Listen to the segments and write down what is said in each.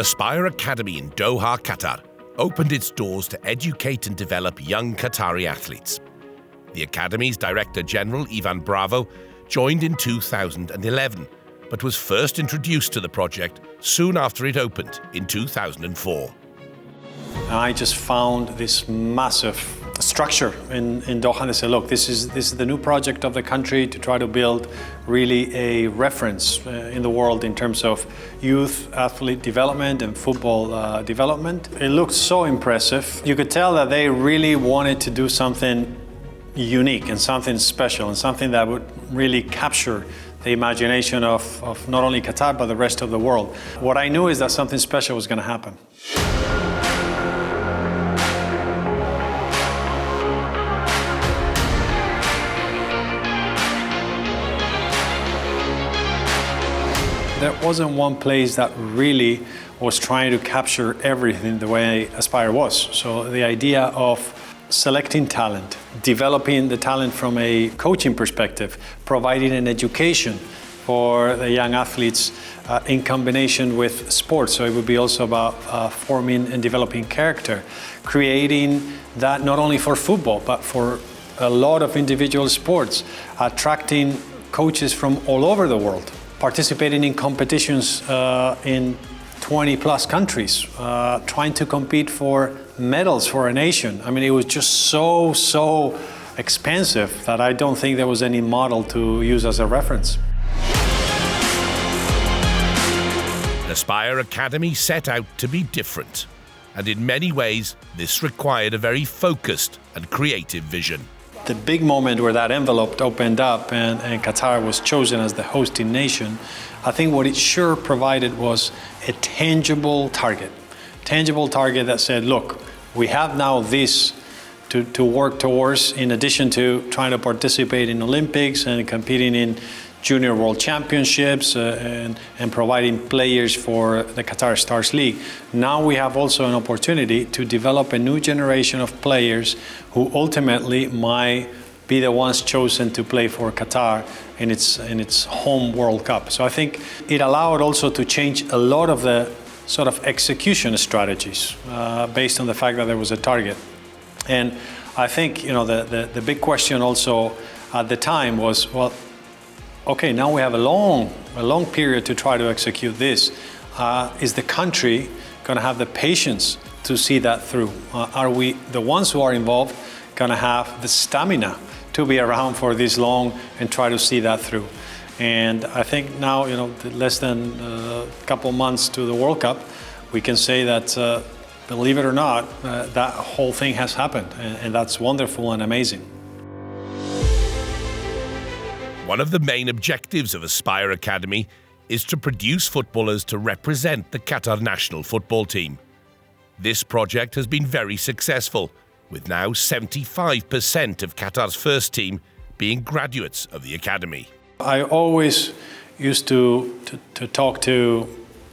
Aspire Academy in Doha, Qatar, opened its doors to educate and develop young Qatari athletes. The Academy's Director General, Íڤan براڤو, joined in 2011, but was first introduced to the project soon after it opened in 2004. I just found this massive structure in Doha, and they said, look, this is the new project of the country to try to build really a reference in the world in terms of youth athlete development and football development. It looked so impressive. You could tell that they really wanted to do something unique and something special and something that would really capture the imagination of not only Qatar but the rest of the world. What I knew is that something special was going to happen. There wasn't one place that really was trying to capture everything the way Aspire was. So the idea of selecting talent, developing the talent from a coaching perspective, providing an education for the young athletes in combination with sports. So it would be also about forming and developing character, creating that not only for football, but for a lot of individual sports, attracting coaches from all over the world, participating in competitions in 20 plus countries, trying to compete for medals for a nation. I mean, it was just so expensive that I don't think there was any model to use as a reference. The Aspire Academy set out to be different, and in many ways, this required a very focused and creative vision. The big moment where that envelope opened up and Qatar was chosen as the hosting nation, I think what it sure provided was a tangible target that said, look, we have now this to work towards, in addition to trying to participate in Olympics and competing in Junior World Championships and providing players for the Qatar Stars League. Now we have also an opportunity to develop a new generation of players who ultimately might be the ones chosen to play for Qatar in its home World Cup. So I think it allowed also to change a lot of the sort of execution strategies based on the fact that there was a target. And I think, you know, the big question also at the time was, well, okay, now we have a long period to try to execute this. Is the country going to have the patience to see that through? Are we, the ones who are involved, going to have the stamina to be around for this long and try to see that through? And I think now, you know, less than a couple months to the World Cup, we can say that, believe it or not, that whole thing has happened, and that's wonderful and amazing. One of the main objectives of Aspire Academy is to produce footballers to represent the Qatar national football team. This project has been very successful, with now 75% of Qatar's first team being graduates of the Academy. I always used to talk to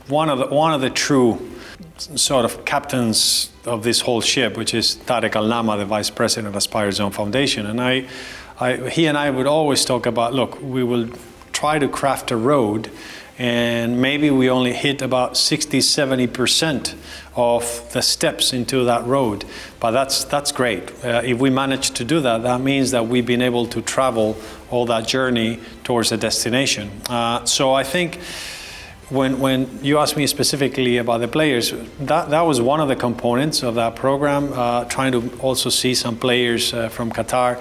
one of the true sort of captains of this whole ship, which is Tariq Al-Nama, the vice president of Aspire's own foundation. And he and I would always talk about, look, we will try to craft a road, and maybe we only hit about 60-70% of the steps into that road. But that's great. If we manage to do that, that means that we've been able to travel all that journey towards a destination. So I think when you asked me specifically about the players, that was one of the components of that program, trying to also see some players from Qatar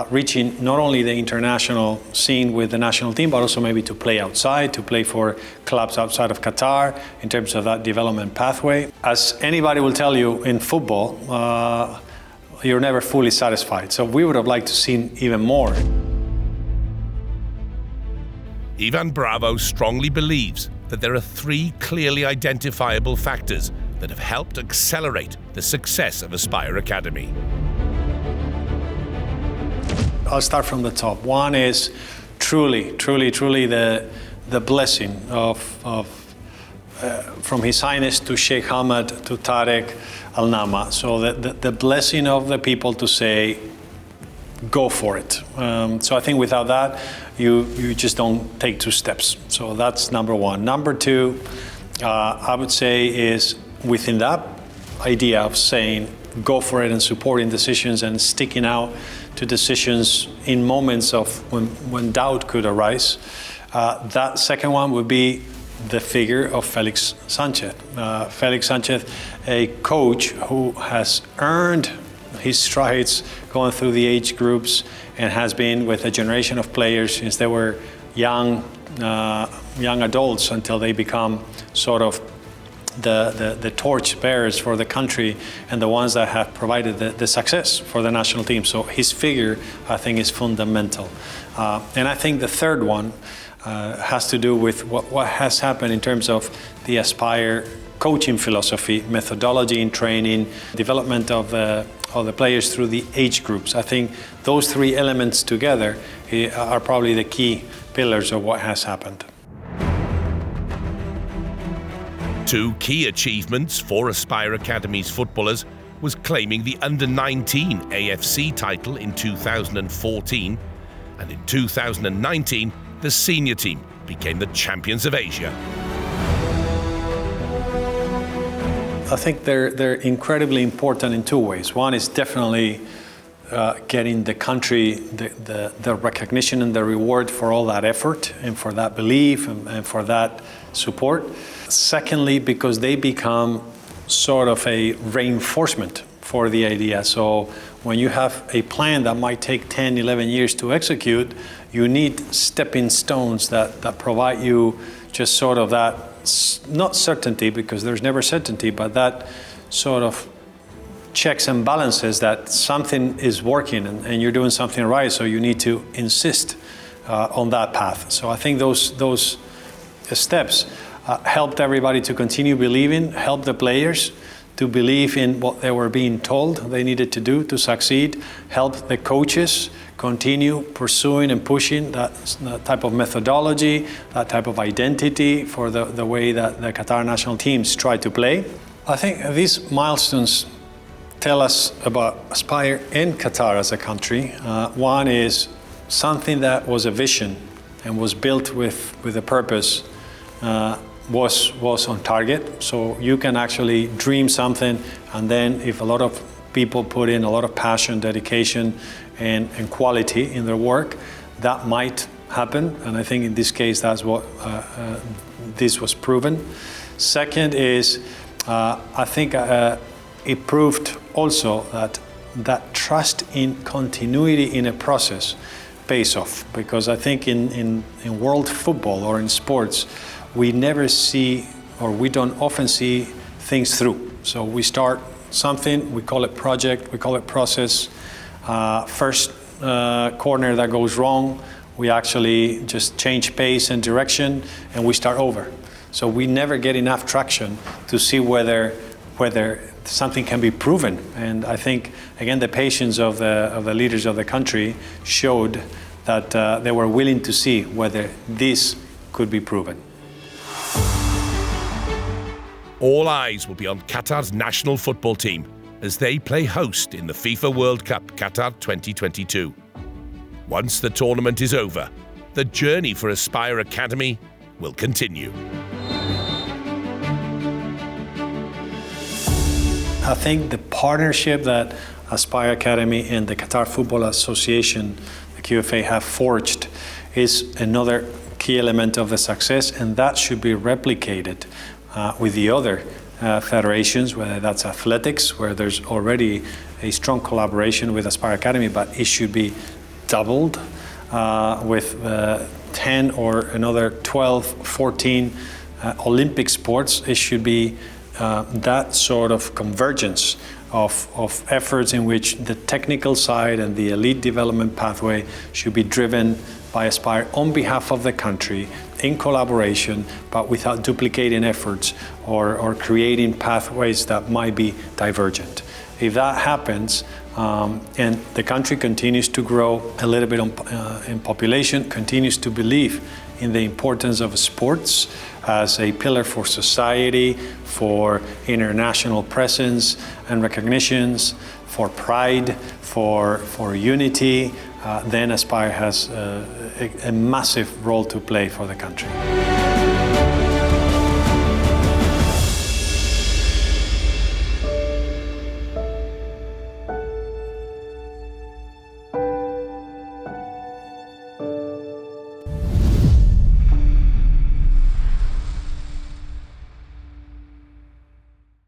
reaching not only the international scene with the national team, but also maybe to play outside, to play for clubs outside of Qatar in terms of that development pathway. As anybody will tell you in football, you're never fully satisfied. So we would have liked to see even more. Ívan براڤو strongly believes that there are three clearly identifiable factors that have helped accelerate the success of Aspire Academy. I'll start from the top. One is truly the blessing from His Highness to Sheikh Hamad to Tariq Al-Nama. So the blessing of the people to say, go for it. So I think without that, you just don't take two steps. So that's number one. Number two, I would say is within that idea of saying go for it and supporting decisions and sticking out to decisions in moments of when doubt could arise. That second one would be the figure of Felix Sanchez. Felix Sanchez, a coach who has earned his strides going through the age groups and has been with a generation of players since they were young adults until they become sort of the torch bearers for the country and the ones that have provided the success for the national team. So his figure, I think, is fundamental. And I think the third one has to do with what has happened in terms of the Aspire coaching philosophy, methodology in training, development of the players through the age groups. I think those three elements together are probably the key pillars of what has happened. Two key achievements for Aspire Academy's footballers was claiming the Under-19 AFC title in 2014, and in 2019, the senior team became the champions of Asia. I think they're incredibly important in two ways. One is definitely getting the country the recognition and the reward for all that effort and for that belief and for that support. Secondly, because they become sort of a reinforcement for the idea. So when you have a plan that might take 10, 11 years to execute, you need stepping stones that provide you just sort of that, not certainty, because there's never certainty, but that sort of checks and balances that something is working and you're doing something right, so you need to insist on that path. So I think those steps helped everybody to continue believing, helped the players to believe in what they were being told they needed to do to succeed, helped the coaches continue pursuing and pushing that type of methodology, that type of identity for the way that the Qatar national teams try to play. I think these milestones tell us about Aspire and Qatar as a country. One is something that was a vision and was built with a purpose, was on target. So you can actually dream something, and then if a lot of people put in a lot of passion, dedication, and quality in their work, that might happen. And I think in this case, that's what this was proven. Second is, I think it proved also that trust in continuity in a process pays off. Because I think in world football or in sports, we never see, or we don't often see things through. So we start something, we call it project, we call it process. First corner that goes wrong, we actually just change pace and direction and we start over. So we never get enough traction to see whether something can be proven. And I think, again, the patience of the leaders of the country showed that they were willing to see whether this could be proven. All eyes will be on Qatar's national football team as they play host in the FIFA World Cup Qatar 2022. Once the tournament is over, the journey for Aspire Academy will continue. I think the partnership that Aspire Academy and the Qatar Football Association, the QFA, have forged is another key element of the success, and that should be replicated with the other federations, whether that's athletics, where there's already a strong collaboration with Aspire Academy, but it should be doubled with 10 or another 12, 14 Olympic sports. It should be that sort of convergence of efforts in which the technical side and the elite development pathway should be driven by Aspire on behalf of the country, in collaboration, but without duplicating efforts or creating pathways that might be divergent. If that happens, and the country continues to grow a little bit in population, continues to believe in the importance of sports as a pillar for society, for international presence and recognitions, for pride, for unity, then Aspire has a massive role to play for the country.